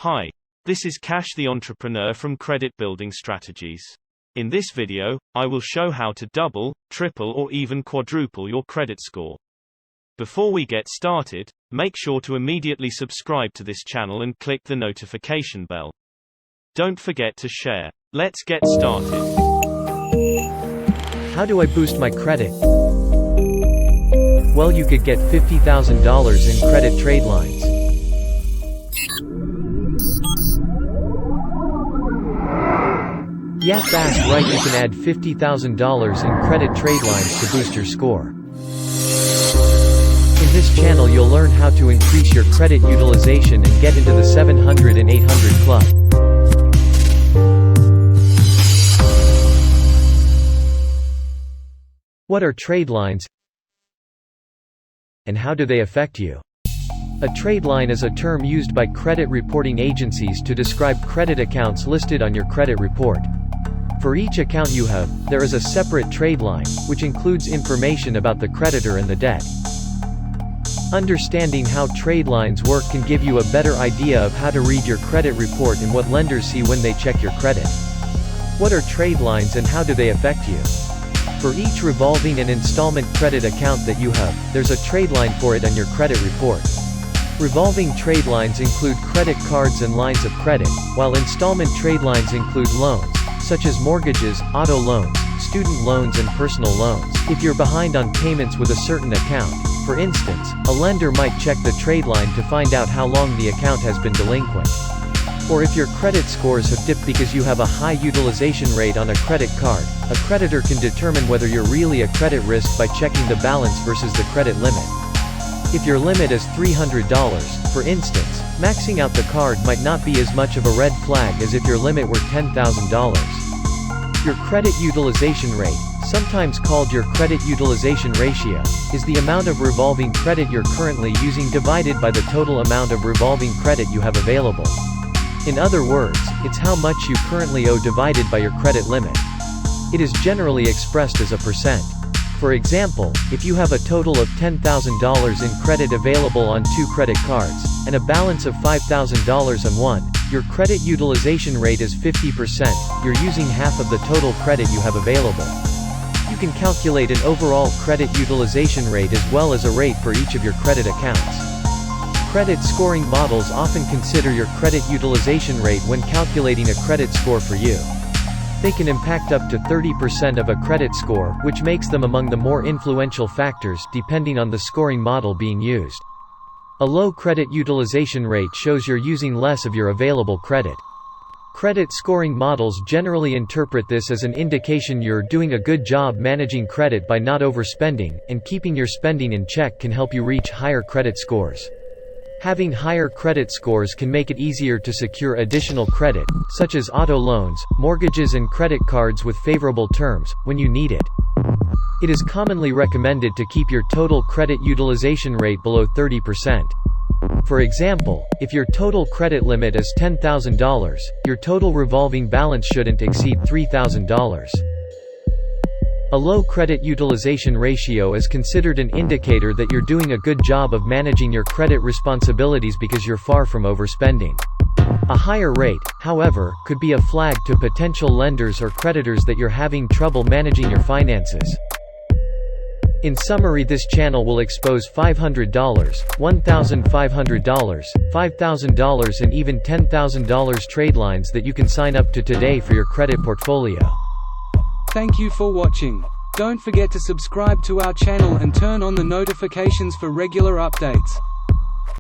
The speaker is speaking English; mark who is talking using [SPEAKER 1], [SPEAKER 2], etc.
[SPEAKER 1] Hi, this is Cash the Entrepreneur from Credit Building Strategies. In this video, I will show how to double, triple or even quadruple your credit score. Before we get started, make sure to immediately subscribe to this channel and click the notification bell. Don't forget to share. Let's get started.
[SPEAKER 2] How do I boost my credit? Well, you could get $50,000 in credit trade lines. Yeah, that's right, you can add $50,000 in credit trade lines to boost your score. In this channel you'll learn how to increase your credit utilization and get into the 700 and 800 club. What are trade lines, and how do they affect you? A trade line is a term used by credit reporting agencies to describe credit accounts listed on your credit report. For each account you have, there is a separate trade line, which includes information about the creditor and the debt. Understanding how trade lines work can give you a better idea of how to read your credit report and what lenders see when they check your credit. What are trade lines and how do they affect you? For each revolving and installment credit account that you have, there's a trade line for it on your credit report. Revolving trade lines include credit cards and lines of credit, while installment trade lines include loans, such as mortgages, auto loans, student loans and personal loans. If you're behind on payments with a certain account, for instance, a lender might check the trade line to find out how long the account has been delinquent. Or if your credit scores have dipped because you have a high utilization rate on a credit card, a creditor can determine whether you're really a credit risk by checking the balance versus the credit limit. If your limit is $300, for instance, maxing out the card might not be as much of a red flag as if your limit were $10,000. Your credit utilization rate, sometimes called your credit utilization ratio, is the amount of revolving credit you're currently using divided by the total amount of revolving credit you have available. In other words, it's how much you currently owe divided by your credit limit. It is generally expressed as a percent. For example, if you have a total of $10,000 in credit available on 2 credit cards, and a balance of $5,000 on one, your credit utilization rate is 50%, you're using half of the total credit you have available. You can calculate an overall credit utilization rate as well as a rate for each of your credit accounts. Credit scoring models often consider your credit utilization rate when calculating a credit score for you. They can impact up to 30% of a credit score, which makes them among the more influential factors depending on the scoring model being used. A low credit utilization rate shows you're using less of your available credit. Credit scoring models generally interpret this as an indication you're doing a good job managing credit by not overspending, and keeping your spending in check can help you reach higher credit scores. Having higher credit scores can make it easier to secure additional credit, such as auto loans, mortgages and credit cards with favorable terms, when you need it. It is commonly recommended to keep your total credit utilization rate below 30%. For example, if your total credit limit is $10,000, your total revolving balance shouldn't exceed $3,000. A low credit utilization ratio is considered an indicator that you're doing a good job of managing your credit responsibilities because you're far from overspending. A higher rate, however, could be a flag to potential lenders or creditors that you're having trouble managing your finances. In summary, this channel will expose $500, $1,500, $5,000 and even $10,000 trade lines that you can sign up to today for your credit portfolio.
[SPEAKER 3] Thank you for watching. Don't forget to subscribe to our channel and turn on the notifications for regular updates.